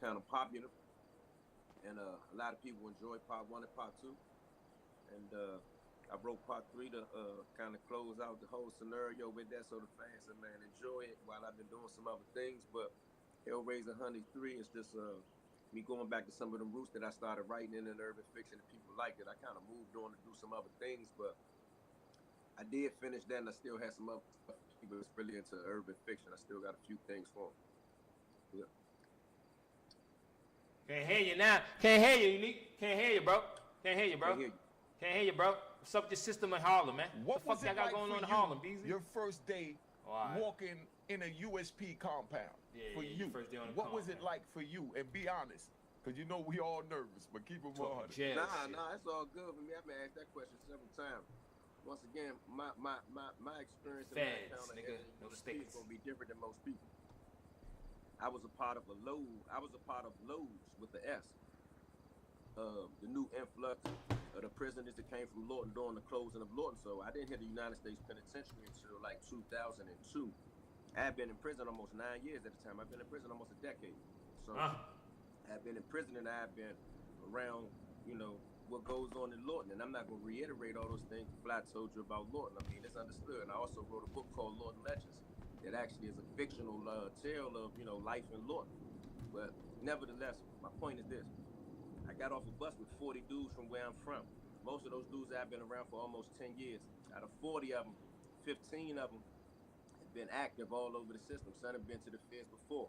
kind of popular, and a lot of people enjoy part one and part two. And I wrote part three to kind of close out the whole scenario with that, so the fans and man enjoy it while I've been doing some other things. But Hellraiser Honey 3 is just me going back to some of the roots that I started writing in urban fiction and people liked it. I kind of moved on to do some other things, but I did finish that and I still had some other stuff for people that's really into urban fiction. I still got a few things for them. Yeah. Can't hear you now. Can't hear you, Unique. Can't hear you, bro. Can't hear you, Can't bro. hear you. Can't hear you, bro. What's up with your system in Harlem, man? What The fuck was y'all it got like going for on in you, Harlem, Beasley? your first day Alright. walking in a USP compound? Yeah, for yeah, you, your first day on the what was it compound. like for you? And be honest, because you know we all nervous, but keep it Talking 100. jail shit. Nah, it's all good for me. I've been asked that question several times. Once again, my experience in my Feds, encounter nigga, as a no USP is states. gonna be different than most people. I was a part of a load. I was a part of loads with the S. The new influx of the prisoners that came from Lawton during the closing of Lawton. So I didn't hit the United States Penitentiary until like 2002. I had been in prison almost 9 years at the time. I've been in prison almost a decade. So I've been in prison and I've been around, what goes on in Lawton. And I'm not going to reiterate all those things Flat told you about Lawton. I mean, it's understood. And I also wrote a book called Lawton Legends that actually is a fictional tale of, life in Lawton. But nevertheless, my point is this. I got off a bus with 40 dudes from where I'm from. Most of those dudes I've been around for almost 10 years. Out of 40 of them, 15 of them have been active all over the system. Some have been to the feds before.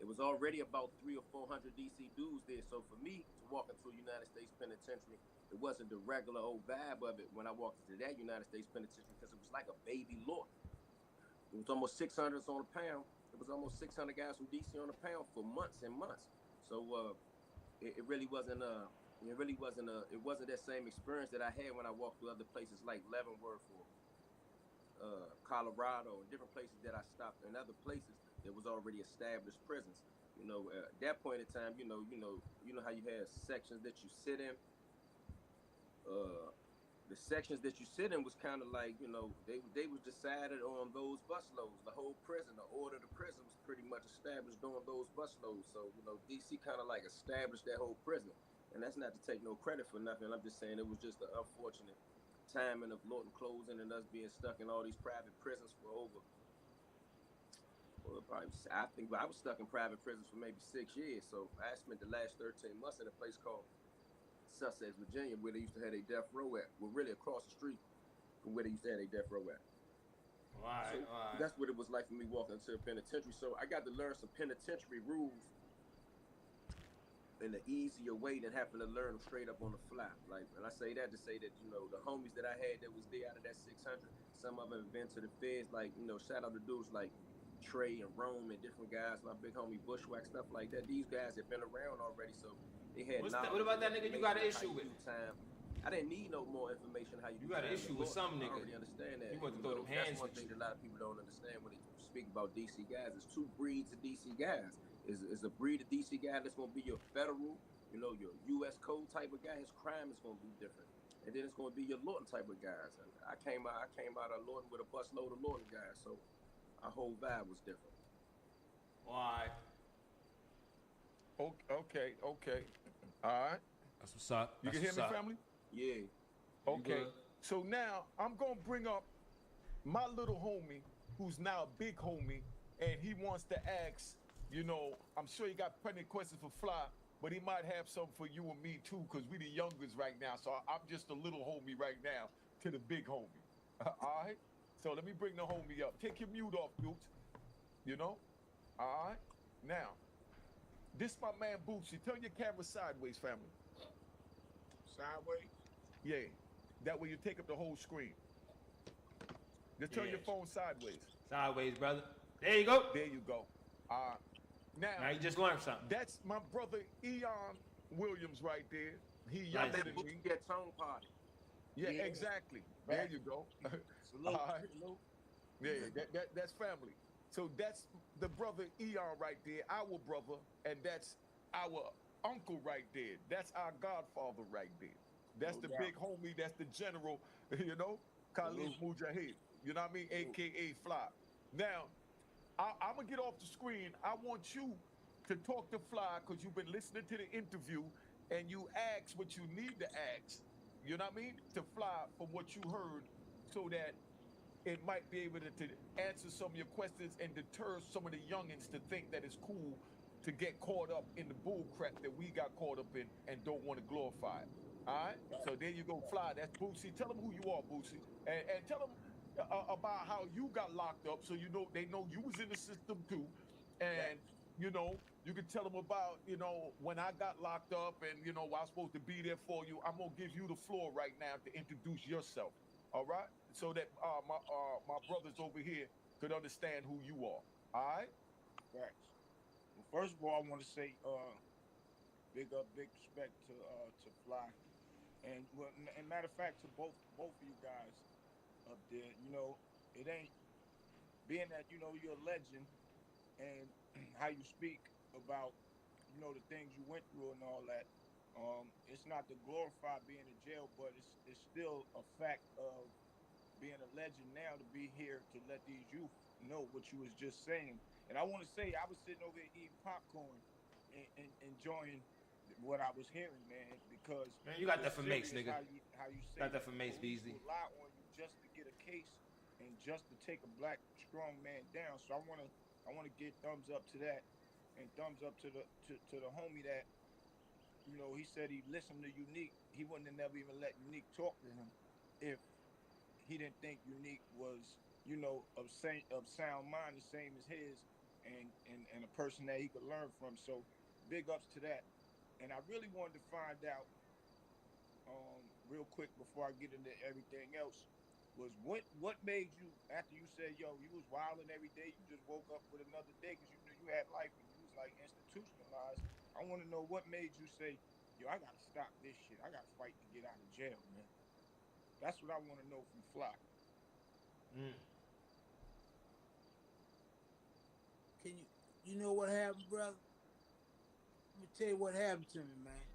It was already about 300 or 400 DC dudes there. So for me to walk into a United States penitentiary, it wasn't the regular old vibe of it when I walked into that United States penitentiary because it was like a baby Lawton. It was almost 600 on a pound. It was almost 600 guys from DC on a pound for months and months. So it really wasn't it wasn't that same experience that I had when I walked through other places like Leavenworth or Colorado and different places that I stopped in other places that was already established prisons. At that point in time, how you have sections that you sit in. Uh, the sections that you sit in was kind of like, they was decided on those bus loads. The whole prison, the order of the prison was pretty much established on those bus loads. So, DC kind of like established that whole prison. And that's not to take no credit for nothing. I'm just saying it was just an unfortunate timing of Lawton closing and us being stuck in all these private prisons for over, well, probably, I think I was stuck in private prisons for maybe 6 years. So I spent the last 13 months in a place called Sussex, Virginia, where they used to have a death row at. Well, really across the street from where they used to have a death row at. All right, So all right. that's what it was like for me walking into a penitentiary. So I got to learn some penitentiary rules in an easier way than having to learn them straight up on the fly. Like, and I say that to say that, the homies that I had that was there out of that 600, some of them have been to the feds. Like, shout out to dudes like Trey and Rome and different guys, my big homie Bushwhack, stuff like that. These guys have been around already, so they had What knowledge about and that nigga you got information an of how issue you do with? time. I didn't need no more information how you You do got an time issue in with Lawton. some I nigga. already understand that. You want to throw them That's hands one with thing you. that a lot of people don't understand when they speak about DC guys. There's two breeds of DC guys. Is a breed of DC guy that's going to be your federal, your U.S. code type of guy. His crime is going to be different. And then it's going to be your Lawton type of guys. And I came out of Lawton with a busload of Lawton guys. So our whole vibe was different. All right. Okay. All right. That's what's up. You can hear me, family? Yeah. Okay. So now I'm going to bring up my little homie, who's now a big homie, and he wants to ask, I'm sure he got plenty of questions for Fly, but he might have some for you and me too, because we the youngest right now. So I'm just a little homie right now to the big homie. All right? So let me bring the homie up. Take your mute off, Boots. All right? Now, this my man Bootsy. Turn your camera sideways, family. Sideways? Yeah. That way you take up the whole screen. Just turn your phone sideways. Sideways, brother. There you go. There you go. Now you just learned something. That's my brother Eon Williams right there. He Got younger that than me. Boosie tone party. Yeah, exactly. There you go. Salute. All right. Salute. Yeah, that's family. So that's the brother Eon right there, our brother, and that's our uncle right there. That's our godfather right there. That's No the doubt. big homie. That's the general, Khalid Mujahid. You know what I mean? AKA Fly. Now, I'm gonna get off the screen. I want you to talk to Fly because you've been listening to the interview and you ask what you need to ask. You know what I mean? To Fly from what you heard, so that it might be able to answer some of your questions and deter some of the youngins to think that it's cool to get caught up in the bull crap that we got caught up in and don't want to glorify it. All right? So there you go, Fly. That's Boosie. Tell them who you are, Boosie. And tell them about how you got locked up, so they know you was in the system too. And, you can tell them about, when I got locked up and, I was supposed to be there for you. I'm going to give you the floor right now to introduce yourself. All right? So that my brothers over here could understand who you are. All right? Facts. Well, first of all, I want to say big respect to Fly, and matter of fact to both of you guys up there. It ain't being that you're a legend, and how you speak about the things you went through and all that. It's not to glorify being in jail, but it's still a fact of being a legend now to be here to let these youth know what you was just saying. And I want to say, I was sitting over here eating popcorn and enjoying what I was hearing, man, because Man, you got that for Mace, nigga. How you say Got that for Mace, Beasley. Rely on you just to get a case and just to take a black strong man down. So I want to give thumbs up to that, and thumbs up to the homie that he said he listened to Unique. He wouldn't have never even let Unique talk to him if he didn't think Unique was, of sound mind, the same as his, and a person that he could learn from. So big ups to that. And I really wanted to find out, real quick before I get into everything else, was what made you, after you said, yo, you was wilding every day, you just woke up with another day because you knew you had life and you was like institutionalized. I want to know what made you say, yo, I got to stop this shit. I got to fight to get out of jail, man. That's what I want to know from Fly. Can you know what happened, brother? Let me tell you what happened to me, man.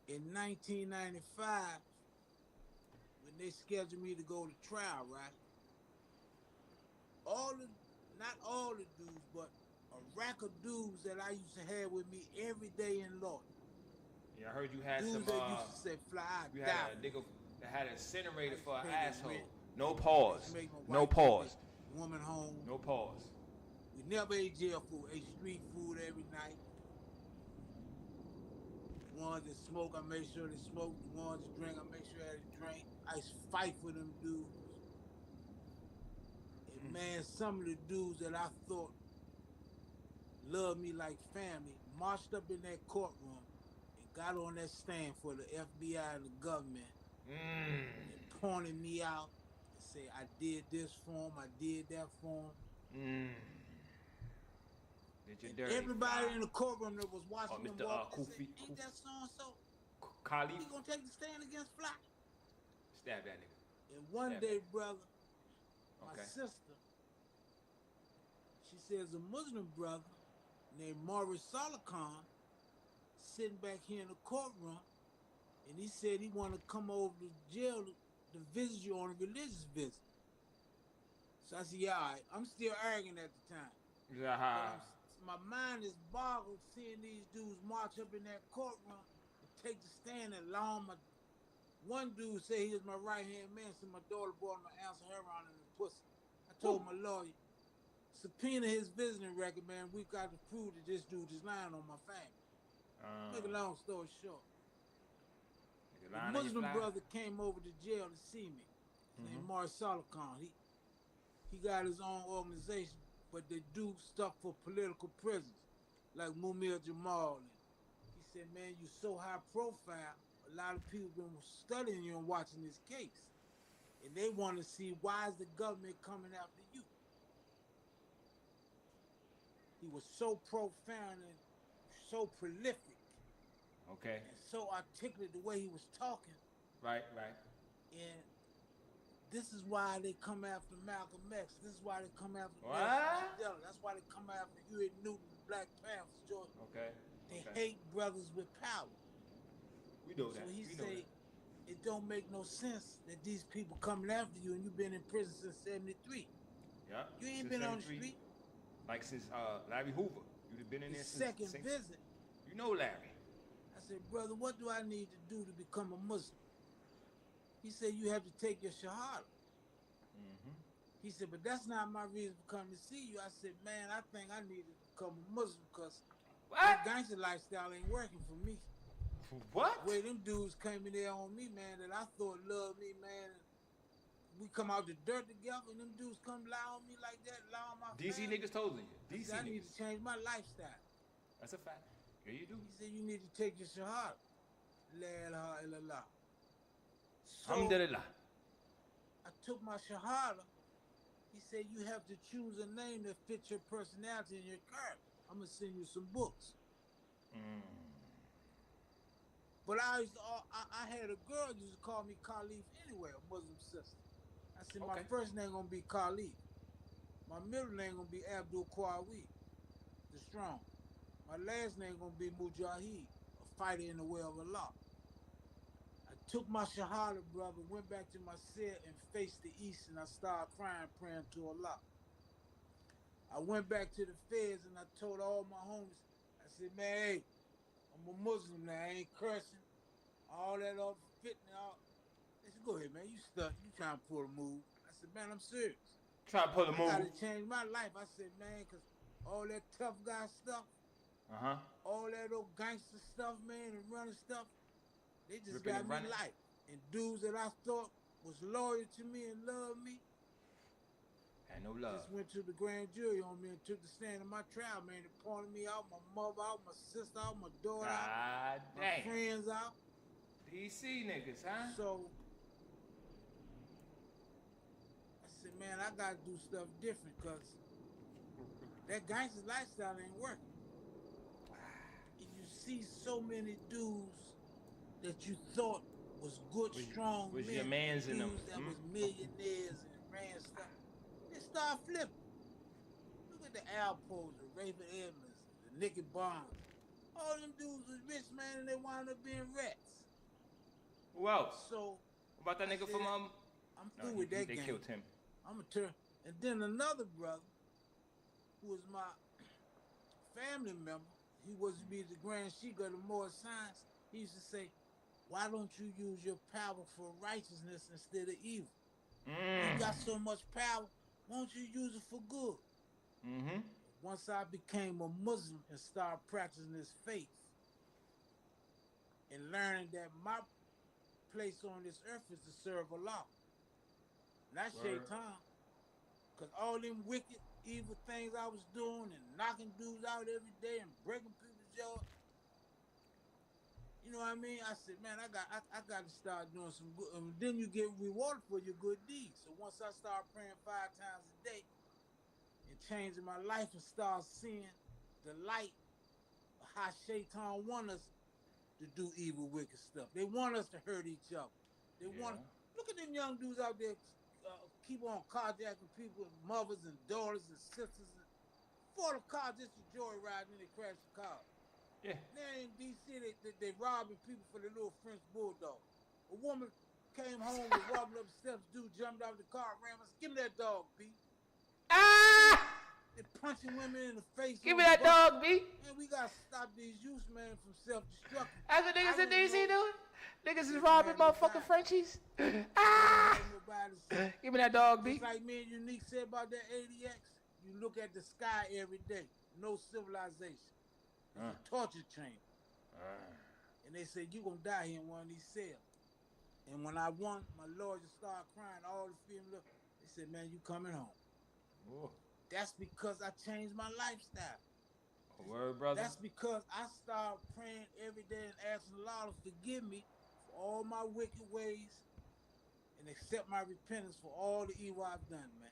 In 1995, when they scheduled me to go to trial, right? Not all the dudes, but a rack of dudes that I used to have with me every day in law. Yeah, I heard you had dudes some. That used to say, "Fly, you die." had a nigga that had an incinerator for an asshole. Rent. No pause. No wife pause. Woman home. No pause. We never ate jail food. Ate street food every night. The ones that smoke, I make sure they smoke. The ones that drink, I make sure they drink. I used to fight for them dudes. And man, some of the dudes that I thought loved me like family marched up in that courtroom and got on that stand for the FBI and the government and pointed me out and say, I did this for him, I did that for him. Did you dirty? Everybody in the courtroom that was watching them Mr. walk and Kufi, say, ain't that so-and-so? Khalif? He gonna take the stand against Fly? Stab that nigga. And one day, brother, my Okay. sister, she says a Muslim brother named Maurice Salakhan sitting back here in the courtroom, and he said he wanted to come over to jail to visit you on a religious visit. So I said, yeah, all right. I'm still arguing at the time. Yeah. My mind is boggled seeing these dudes march up in that courtroom and take the stand and allow my... One dude said he was my right-hand man, so my daughter brought my answer heroin in the pussy. I told my lawyer, subpoena his visiting record, man. We've got to prove that this dude is lying on my family. Make a long story short. The Muslim brother came over to jail to see me. His name Maurice Salakhan. He got his own organization, but they do stuff for political prisoners, like Mumia Jamal. And he said, man, you're so high profile, a lot of people been studying you and watching this case. And they want to see, why is the government coming after you? He was so profound and so prolific. Okay. And so articulate the way he was talking. Right. And this is why they come after Malcolm X. This is why they come after What? Mandela. That's why they come after Huey Newton, the Black Panthers, George. Okay. They hate brothers with power. We know that. So he said, it don't make no sense that these people coming after you and you've been in prison since 73. Yeah. You ain't been on the street. Like since Larry Hoover. You'd have been in there His since second visit, You know Larry. I said, brother, what do I need to do to become a Muslim? He said, you have to take your shahada. He said, but that's not my reason for coming to see you. I said, man, I think I need to become a Muslim because that gangster lifestyle ain't working for me. What? The way them dudes came in there on me, man, that I thought loved me, man. We come out the dirt together, and them dudes come lie on me like that, lie on my DC family. niggas told you. DC I said, I need niggas. to change my lifestyle. That's a fact. Yeah, you do. He said, you need to take your shahada. La ilaha illallah. So Alhamdulillah. I took my shahada. He said, you have to choose a name that fits your personality and your character. I'm going to send you some books. But I had a girl used to call me Khalif anyway, a Muslim sister. I said, my first name going to be Khalif. My middle name going to be Abdul Qawi, the strong. My last name going to be Mujahid, a fighter in the way of Allah. I took my shahada, brother, went back to my cell and faced the east, and I started crying, praying to Allah. I went back to the feds and I told all my homies, I said, man, hey, I'm a Muslim now, I ain't cursing. All that off fitting out. They said, go ahead, man, you stuck. You trying to pull a move. I said, man, I'm serious. Try to pull a move. I gotta change my life. I said, man, because all that tough guy stuff, all that old gangster stuff, man, and running stuff, they just got me life. And dudes that I thought was loyal to me and loved me, had no love. Just went to the grand jury on me and took the stand in my trial, man. They pointed me out, my mother out, my sister out, my daughter out, my friends out. DC niggas, huh? So I said, man, I gotta do stuff different because that gangster lifestyle ain't working. And you see so many dudes that you thought was good, strong was men, your mans in them. that was millionaires and ran stuff. They start flipping. Look at the Alpos, the Raven Edmonds, the Nicky Barnes. All them dudes was rich, man, and they wound up being rats. Who else? So about that nigga from I'm through with that They game. killed him. I'm a turn. And then another brother, who was my family member, he was to be the grand sheik of the Moor Science. He used to say, why don't you use your power for righteousness instead of evil? You got so much power, why don't you use it for good? Once I became a Muslim and started practicing this faith and learning that my place on this earth is to serve Allah, not Shaitan. Because all them wicked, evil things I was doing and knocking dudes out every day and breaking people's jaws, you know what I mean? I said, man, I got to start doing some good. And then you get rewarded for your good deeds. So once I started praying 5 times a day and changing my life and start seeing the light of how Shaitan want us to do evil, wicked stuff. They want us to hurt each other. They want. Look at them young dudes out there keep on carjacking people, mothers and daughters and sisters. For the car just to joyride and then they crash the car. Yeah. Now in D.C., they robbing people for the little French bulldog. A woman came home and walking up the steps, dude jumped out of the car, ran us. Give me that dog, B. They're punching women in the face. Give me that dog, B. Man, we gotta stop these youths, man, from self-destruction. That's what niggas in D.C. doing? Niggas is robbing motherfucking Frenchies. Give me that dog, B. Just like me and Unique said about that ADX, you look at the sky every day. No civilization. It's a torture chamber. And they said, you gonna die here in one of these cells. And when I won, my lawyer just started crying. All the females, they said, man, you coming home. Ooh. That's because I changed my lifestyle. Word, brother. That's because I started praying every day and asking Allah to forgive me for all my wicked ways and accept my repentance for all the evil I've done, man.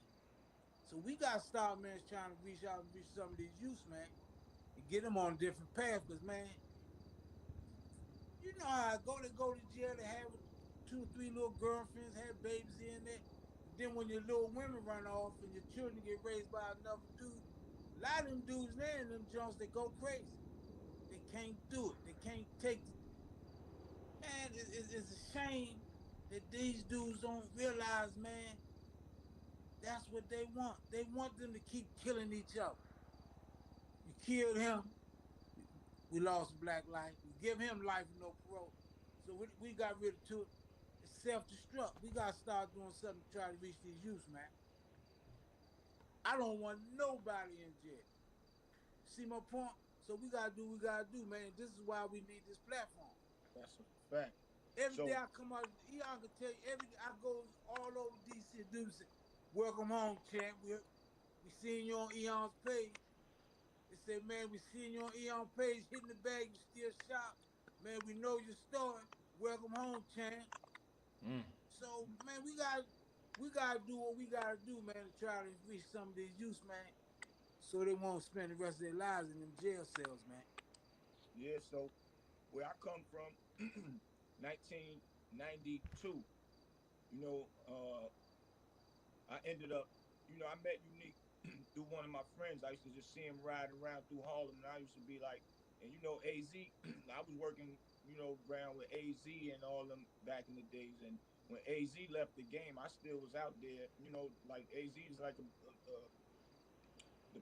So we got to start, man, trying to reach out and reach some of these youths, man, and get them on a different path. Because, man, you know how they go to jail, they have 2 or 3 little girlfriends, have babies in there. Then when your little women run off and your children get raised by another dude, a lot of them dudes there in them Jones, they go crazy. They can't do it. They can't take it. Man, it's a shame that these dudes don't realize, man, that's what they want. They want them to keep killing each other. killed him, we lost a black life. We give him life with no parole. So we got rid of two. It's self-destruct. We gotta start doing something to try to reach these youths, man. I don't want nobody in jail. See my point? So we gotta do what we gotta do, man. This is why we need this platform. That's a fact. Every day So I come out, Eon can tell you, every day I go all over DC and do say, welcome home, champ. We seeing you on Eon's page. They say, man, we seeing you on Eon page, hitting the bag, you still shop. Man, we know your story. Welcome home, champ. So, man, we gotta do what we gotta do, man, to try to reach some of these youths, man, so they won't spend the rest of their lives in them jail cells, man. yeah, so where I come from, 1992, you know, I ended up, I met Unique through one of my friends. I used to just see him riding around through Harlem, and I used to be like, and AZ, I was working, around with AZ and all them back in the days. And when AZ left the game, I still was out there, like AZ is like the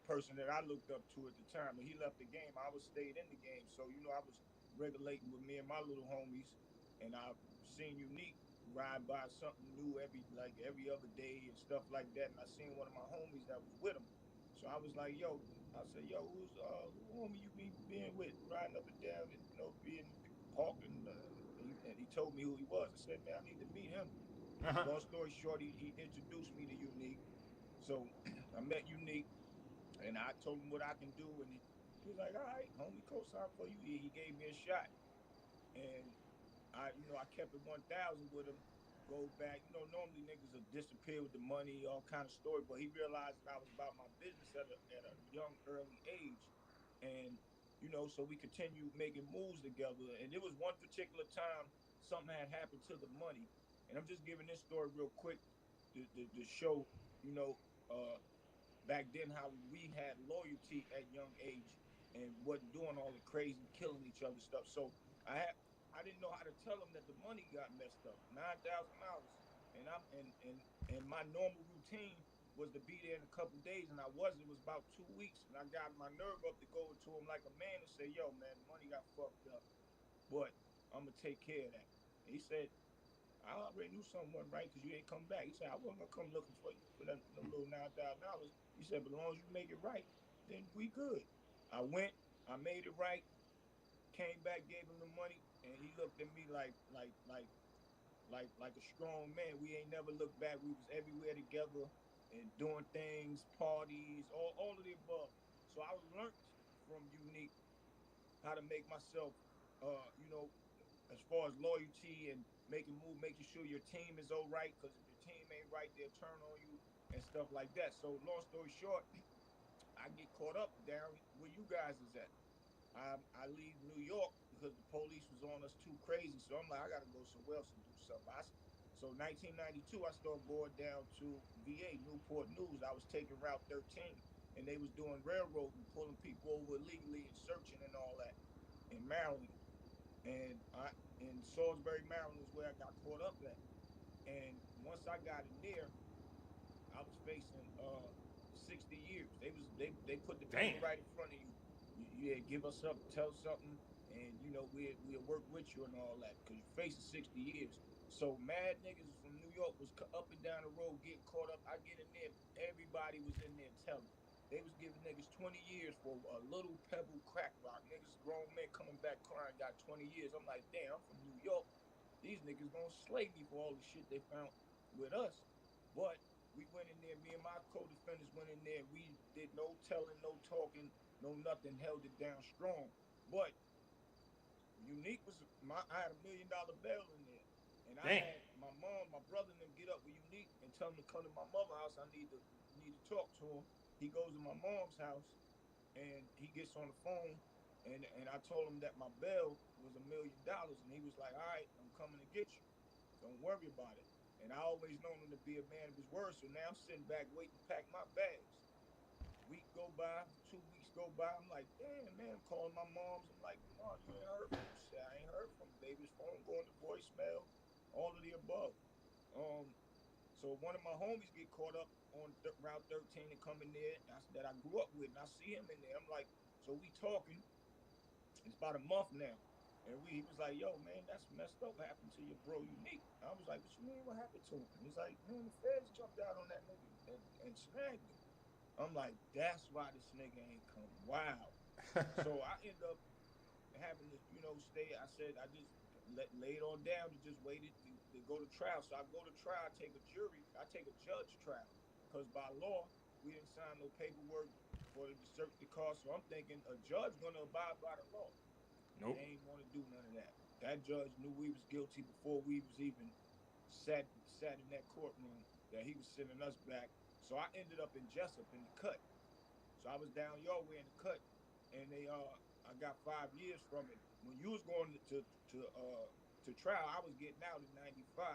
person that I looked up to at the time. When he left the game, I was stayed in the game. So, I was regulating with me and my little homies, and I seen Unique ride by something new every other day and stuff like that. And I seen one of my homies that was with him. So I was like, yo, I said, yo, who homie you be being with, riding up and down and being parking? And he told me who he was. I said, man, I need to meet him. Long story short, he introduced me to Unique. So I met Unique. And I told him what I can do, and he was like, "All right, homie, co-sign for you." He gave me a shot, and I kept it 1,000 with him. Go back, normally niggas will disappear with the money, all kind of story. But he realized that I was about my business at a young, early age, and so we continued making moves together. And there was one particular time something had happened to the money, and I'm just giving this story real quick to show, uh, back then how we had loyalty at young age and wasn't doing all the crazy killing each other stuff. So I didn't know how to tell them that the money got messed up, $9,000, and and my normal routine was to be there in a couple of days, and I wasn't. It was about 2 weeks, and I got my nerve up to go to him like a man and say, "Yo, man, the money got fucked up, but I'm gonna take care of that." And he said, I already knew something wasn't right because you ain't come back. He said, I wasn't gonna come looking for you for that no little $9,000. He said, but as long as you make it right, then we good. I went, I made it right, came back, gave him the money, and he looked at me like a strong man. We ain't never looked back. We was everywhere together and doing things, parties, all of the above. So I learned from Unique how to make myself, as far as loyalty and making sure your team is all right. Because if your team ain't right, they'll turn on you and stuff like that. So long story short, I get caught up down where you guys is at. I leave New York because the police was on us too crazy. So I'm like, I gotta go somewhere else and do something. So 1992, I started going down to VA, Newport News. I was taking Route 13, and they was doing railroad and pulling people over illegally and searching and all that in Maryland. And in Salisbury, Maryland is where I got caught up at. And once I got in there, I was facing 60 years. They put the paper Damn. right in front of you. Yeah, give us something, tell something, and we'll work with you and all that because you're facing 60 years. So mad niggas from New York was up and down the road getting caught up. I get in there, everybody was in there telling. They was giving niggas 20 years for a little pebble crack rock. Niggas, grown men coming back crying, got 20 years. I'm like, damn, I'm from New York. These niggas gonna slay me for all the shit they found with us. But we went in there, me and my co-defendants went in there. We did no telling, no talking, no nothing, held it down strong. But Unique was I had $1 million bail in there. And I Damn. had my mom, my brother and them get up with Unique and tell him to come to my mother's house. I need to talk to him. He goes to my mom's house and he gets on the phone and I told him that my bail was $1 million. And he was like, all right, I'm coming to get you. Don't worry about it. And I always known him to be a man of his word. So now I'm sitting back waiting to pack my bags. Week go by, 2 weeks go by. I'm like, damn, man, I'm calling my mom's. I'm like, Mom, you ain't heard from him. She said, I ain't heard from him, baby. His phone going to voicemail, all of the above. Um, so one of my homies get caught up on Route 13 and coming there that I grew up with, and I see him in there. I'm like, So we talking. It's about a month now. And he was like, yo, man, that's messed up. What happened to your bro Unique? I was like, what you mean? What happened to him? He's like, man, the feds jumped out on that nigga and snagged him. I'm like, that's why this nigga ain't come. Wow. So I end up having to, stay. I said, I just laid on down and just waited to go to trial. So I go to trial, I take a jury, I take a judge trial. Because by law, we didn't sign no paperwork for them to search the car. So I'm thinking a judge gonna abide by the law. Nope. They ain't want to do none of that. That judge knew we was guilty before we was even sat in that courtroom, that he was sending us back. So I ended up in Jessup in the cut. So I was down your way in the cut, and I got 5 years from it. When you was going to trial, I was getting out in '95.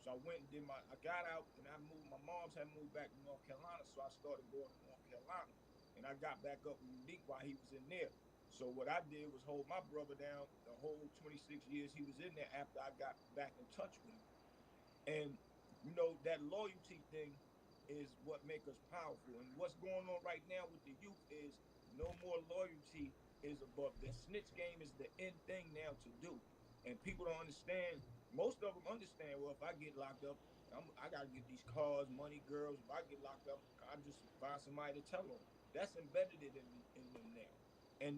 So I went and I got out and I moved. My mom's had moved back to North Carolina, so I started going to North Carolina, and I got back up with Unique while he was in there. So what I did was hold my brother down the whole 26 years he was in there after I got back in touch with him. And that loyalty thing is what make us powerful. And what's going on right now with the youth is no more loyalty is above. The snitch game is the end thing now to do. And people don't understand. Most of them understand, well, if I get locked up, I got to get these cars, money, girls. If I get locked up, I just find somebody to tell on. That's embedded in them now. And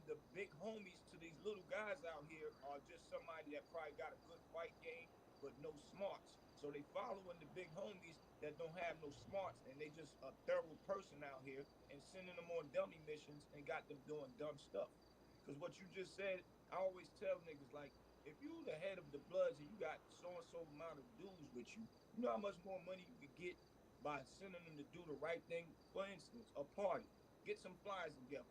the big homies to these little guys out here are just somebody that probably got a good fight game but no smarts. So they following the big homies that don't have no smarts, and they just a thorough person out here and sending them on dummy missions and got them doing dumb stuff. Because what you just said, I always tell niggas, like, if you the head of the Bloods and you got so and so amount of dudes with you, you know how much more money you could get by sending them to do the right thing. For instance, a party, get some flyers together.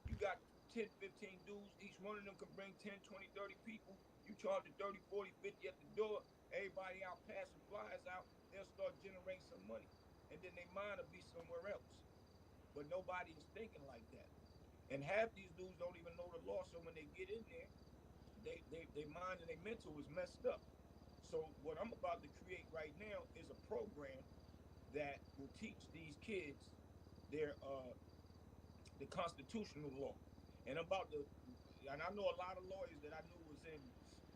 You got 10, 15 dudes, each one of them can bring 10, 20, 30 people. You charge the 30, 40, 50 at the door. Everybody out passing flyers out, they'll start generating some money. And then their mind will be somewhere else. But nobody is thinking like that. And half these dudes don't even know the law. So when they get in there, they mind and their mental is messed up. So what I'm about to create right now is a program that will teach these kids their the constitutional law. And and I know a lot of lawyers that I knew was in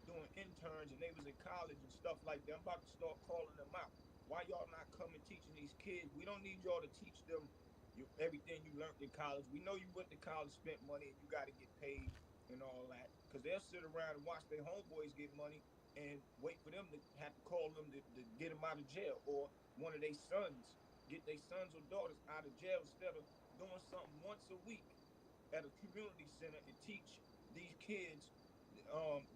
doing interns and they was in college and stuff like that. I'm about to start calling them out. Why y'all not coming teaching these kids? We don't need y'all to teach them everything you learned in college. We know you went to college, spent money, and you got to get paid and all that. Because they'll sit around and watch their homeboys get money and wait for them to have to call them to get them out of jail, or one of their sons, get their sons or daughters out of jail instead of doing something once a week at a community center and teach these kids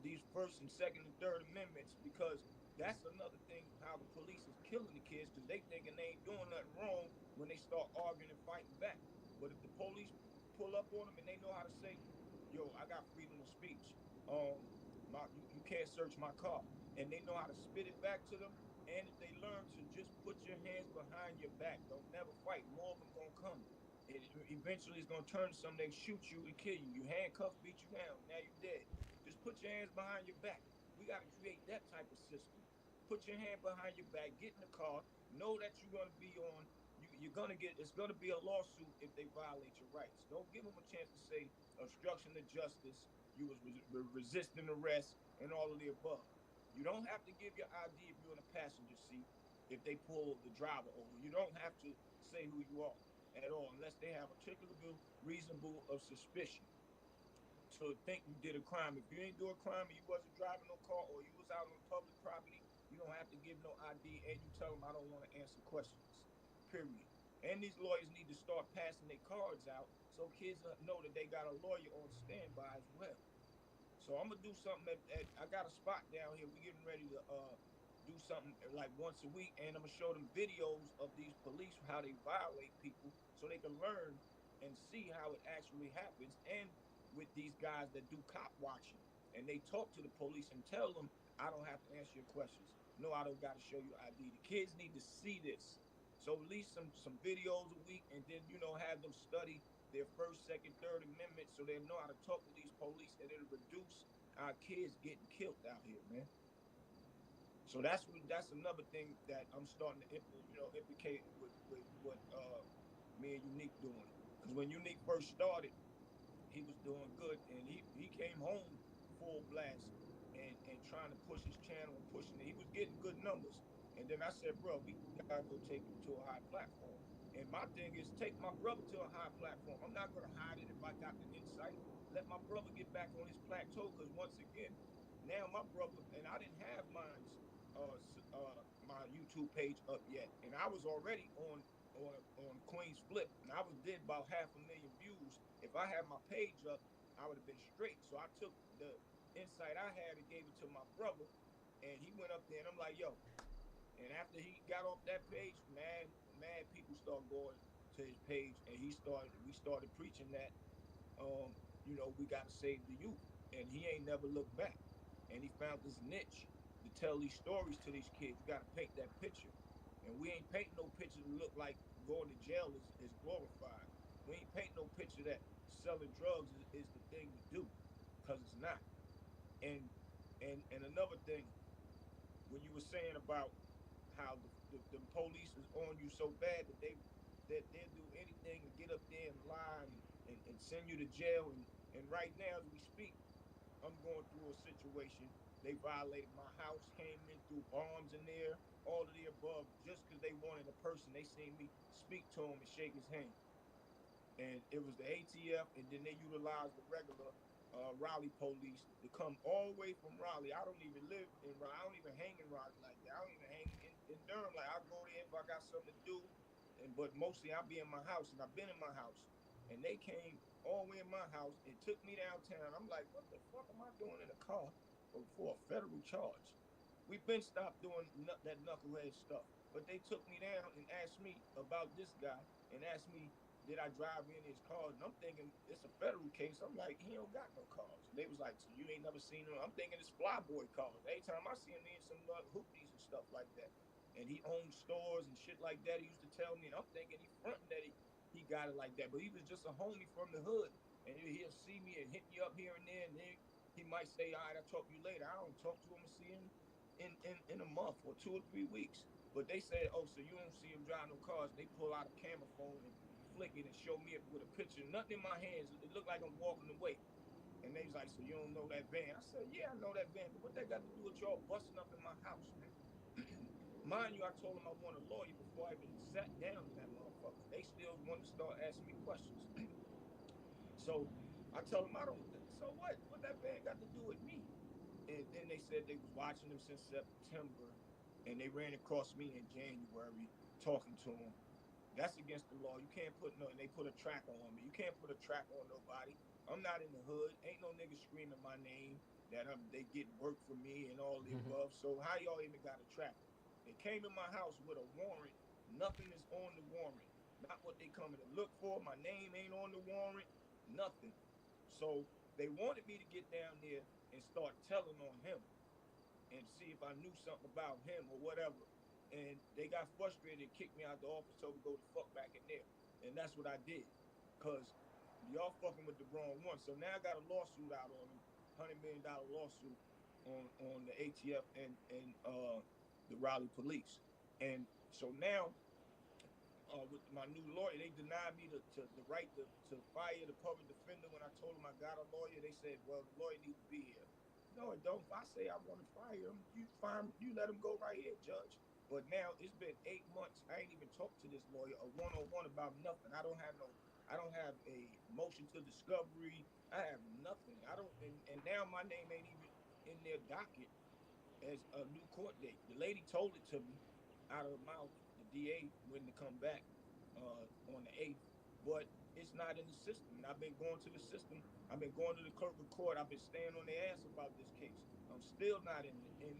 these First and Second and Third Amendments, because that's another thing how the police is killing the kids, because they thinking they ain't doing nothing wrong when they start arguing and fighting back. But if the police pull up on them and they know how to say, yo, I got freedom of speech, you can't search my car, and they know how to spit it back to them. And if they learn to just put your hands behind your back, don't never fight, more of them gonna come. It eventually is gonna turn to something, they shoot you and kill you. You handcuff, beat you down, now you're dead. Just put your hands behind your back. We got to create that type of system. Put your hand behind your back, get in the car, know that you're going to be on, it's going to be a lawsuit if they violate your rights. Don't give them a chance to say obstruction of justice, you was resisting arrest, and all of the above. You don't have to give your ID if you're in a passenger seat if they pull the driver over. You don't have to say who you are at all unless they have articulable, reasonable of suspicion to think you did a crime. If you ain't do a crime and you wasn't driving no car or you was out on public property, you don't have to give no ID, and you tell them I don't want to answer questions, period. And these lawyers need to start passing their cards out so kids know that they got a lawyer on standby as well. So I'm gonna do something I got a spot down here. We're getting ready to do something like once a week, and I'm gonna show them videos of these police, how they violate people, so they can learn and see how it actually happens. And with these guys that do cop watching, and they talk to the police and tell them, I don't have to answer your questions. No, I don't got to show you ID. The kids need to see this. So at least some videos a week, and then have them study their First, Second, Third Amendment, so they know how to talk to these police, and it'll reduce our kids getting killed out here, man. So that's another thing that I'm starting to implicate with what me and Unique doing. Because when Unique first started, he was doing good, and he came home full blast and trying to push his channel and pushing it. He was getting good numbers, and then I said, bro, we gotta go take him to a high platform. And my thing is, take my brother to a high platform. I'm not gonna hide it if I got the insight. Let my brother get back on his plateau, because once again, now my brother and I didn't have my YouTube page up yet, and I was already on Queen's Flip, and I was did about 500,000 views. If I had my page up, I would have been straight. So I took the insight I had and gave it to my brother, and he went up there, and I'm like, yo. And after he got off that page, mad people start going to his page, and we started preaching that, we got to save the youth, and he ain't never looked back, and he found this niche to tell these stories to these kids. You got to paint that picture, and we ain't painting no picture to look like going to jail is glorified. We ain't painting no picture that selling drugs is the thing to do, because it's not. And another thing, when you were saying about how the police is on you so bad that they'll do anything to get up there and lie and send you to jail. And right now, as we speak, I'm going through a situation. They violated my house, came in, threw bombs in there, all of the above, just because they wanted a person. They seen me speak to him and shake his hand. And it was the ATF, and then they utilized the regular Raleigh police to come all the way from Raleigh. I don't even live in Raleigh. I don't even hang in Raleigh like that. I don't even hang in Durham. Like, I go there if I got something to do, but mostly I'll be in my house, and I've been in my house. And they came all the way in my house and took me downtown. I'm like, what the fuck am I doing in a car for a federal charge? We've been stopped doing that knucklehead stuff, but they took me down and asked me about this guy and asked me, did I drive in his cars? And I'm thinking it's a federal case. I'm like, he don't got no cars. And they was like, so you ain't never seen him? I'm thinking it's flyboy cars. Every time I see him in some hoopties and stuff like that. And he owned stores and shit like that. He used to tell me, and I'm thinking he fronting that he got it like that. But he was just a homie from the hood. And he'll see me and hit me up here and there. And then he might say, all right, I'll talk to you later. I don't talk to him and see him in a month or 2 or 3 weeks. But they said, oh, so you don't see him driving no cars. And they pull out a camera phone and flick it and show me it with a picture. Nothing in my hands. It looked like I'm walking away. And they was like, so you don't know that van? I said, yeah, I know that van. But what that got to do with y'all busting up in my house, man? Mind you, I told them I want a lawyer before I even sat down in that motherfucker. And they still want to start asking me questions. So I tell them I don't. So what? What that van got to do with me? And then they said they was watching them since September, and they ran across me in January talking to them. That's against the law. You can't put no, and they put a tracker on me. You can't put a tracker on nobody. I'm not in the hood. Ain't no nigga screaming my name that they get work for me and all the above. So how y'all even got a tracker? They came in my house with a warrant. Nothing is on the warrant. Not what they coming to look for. My name ain't on the warrant. Nothing. So they wanted me to get down there and start telling on him and see if I knew something about him or whatever. And they got frustrated and kicked me out the office, told me to go the fuck back in there. And that's what I did. Cause y'all fucking with the wrong one. So now I got a lawsuit out on them, $100 million lawsuit on the ATF and the Raleigh police. And so now with my new lawyer, they denied me the right to fire the public defender. When I told them I got a lawyer, they said, well, the lawyer need to be here. No, it don't. If I say I want to fire him, you let him go right here, judge. But now it's been 8 months. I ain't even talked to this lawyer a one-on-one about nothing. I don't have a motion to discovery. I have nothing. I don't, and now my name ain't even in their docket as a new court date. The lady told it to me out of her mouth, the DA, when to come back on the 8th, but it's not in the system. And I've been going to the system. I've been going to the clerk of court. I've been staying on their ass about this case. I'm still not in there.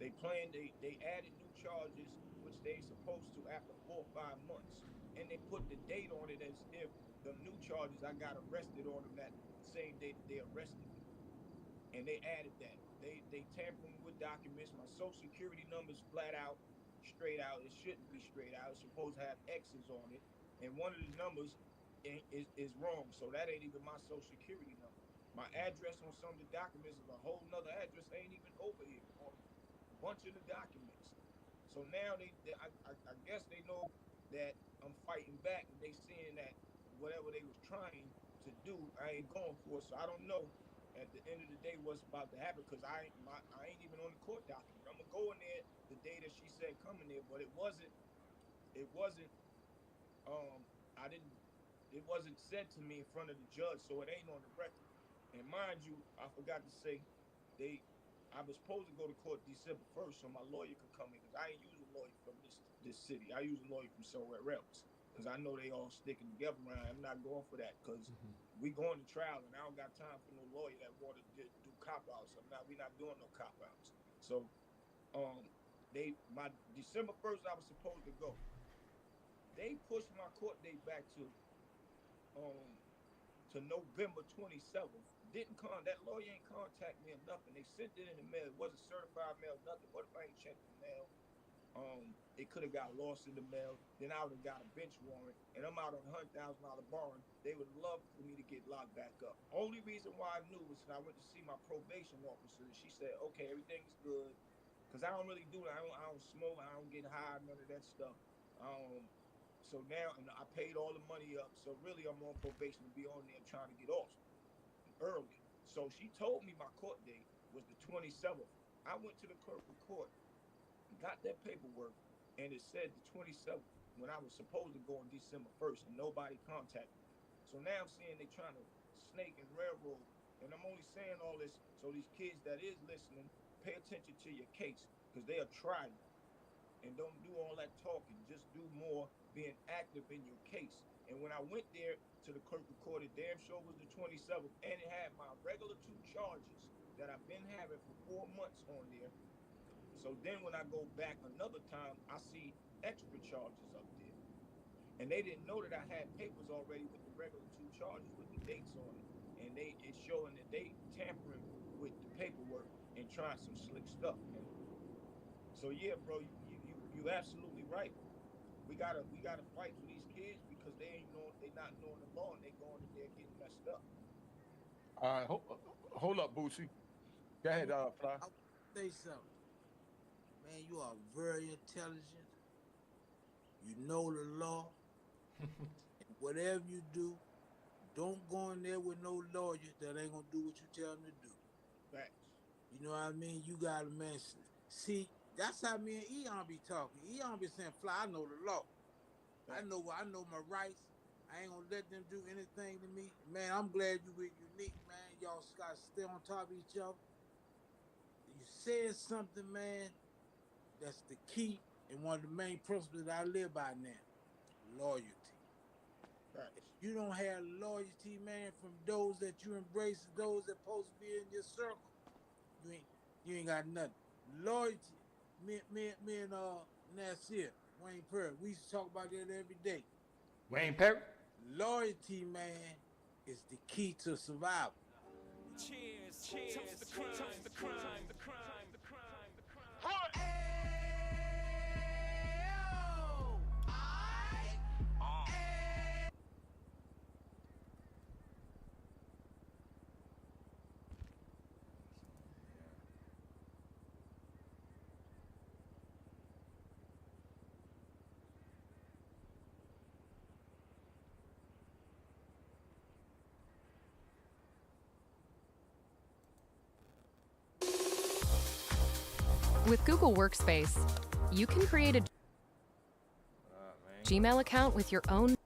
They added new charges, which they ain't supposed to after 4 or 5 months. And they put the date on it as if the new charges I got arrested on them that same day that they arrested me, and they added that. They tampering with documents. My social security number is flat out, straight out. It shouldn't be straight out. It's supposed to have X's on it, and one of the numbers is wrong. So that ain't even my social security number. My address on some of the documents is a whole nother address. Ain't even over here on a bunch of the documents. So now I guess they know that I'm fighting back, and they seeing that whatever they was trying to do, I ain't going for it. So I don't know at the end of the day what's about to happen because I ain't even on the court document. I'm gonna go in there the day that she said come in there, but it wasn't I didn't it wasn't said to me in front of the judge, so it ain't on the record. And mind you, I forgot to say I was supposed to go to court December 1st so my lawyer could come in because I ain't use a lawyer from this city. I use a lawyer from somewhere else because I know they all sticking together around. I'm not going for that because we going to trial and I don't got time for no lawyer that want to do cop outs. We not doing no cop outs. So my December 1st I was supposed to go. They pushed my court date back to November 27th. That lawyer ain't contact me or nothing. They sent it in the mail. It wasn't certified mail, nothing. What if I ain't checked the mail? It could have got lost in the mail. Then I would have got a bench warrant, and I'm out on $100,000 bond. They would love for me to get locked back up. Only reason why I knew was I went to see my probation officer, and she said, "Okay, everything is good," because I don't really do that. I don't smoke. I don't get high. None of that stuff. So now, and I paid all the money up. So really, I'm on probation to be on there trying to get off early. So she told me my court date was the 27th. I went to the clerk of court, got that paperwork, and it said the 27th when I was supposed to go on December 1st, and nobody contacted me. So now I'm seeing they trying to snake and railroad, and I'm only saying all this so these kids that is listening, pay attention to your case because they'll try you. And don't do all that talking. Just do more being active in your case. And when I went there to the clerk of court, it damn sure was the 27th, and it had my regular 2 charges that I've been having for 4 months on there. So then when I go back another time, I see extra charges up there. And they didn't know that I had papers already with the regular 2 charges with the dates on it. And it's showing that they tampering with the paperwork and trying some slick stuff, man. So yeah, bro, you absolutely right. We gotta fight for these kids because they not knowing the law and they going in there getting messed up. Hold up, Boosie. Go ahead, Fly. I say something. Man, you are very intelligent. You know the law. And whatever you do, don't go in there with no lawyer that ain't gonna do what you tell them to do. Facts. You know what I mean? You got a man. See, that's how me and Eon be talking. Eon be saying, "Fly, I know the law. Facts. I know my rights. I ain't gonna let them do anything to me." Man, I'm glad you with Unique, man. Y'all gotta stay on top of each other. You said something, man. That's the key and one of the main principles that I live by now. Loyalty. Facts. If you don't have loyalty, man, from those that you embrace, those that supposed to be in your circle, you ain't got nothing. Loyalty. Me and Nasir, Wayne Perry, we used to talk about that every day. Wayne Perry. Loyalty, man, is the key to survival. Cheers, toast the crime, the crime, the crime, the crime, the crime. With Google Workspace, you can create a Gmail account with your own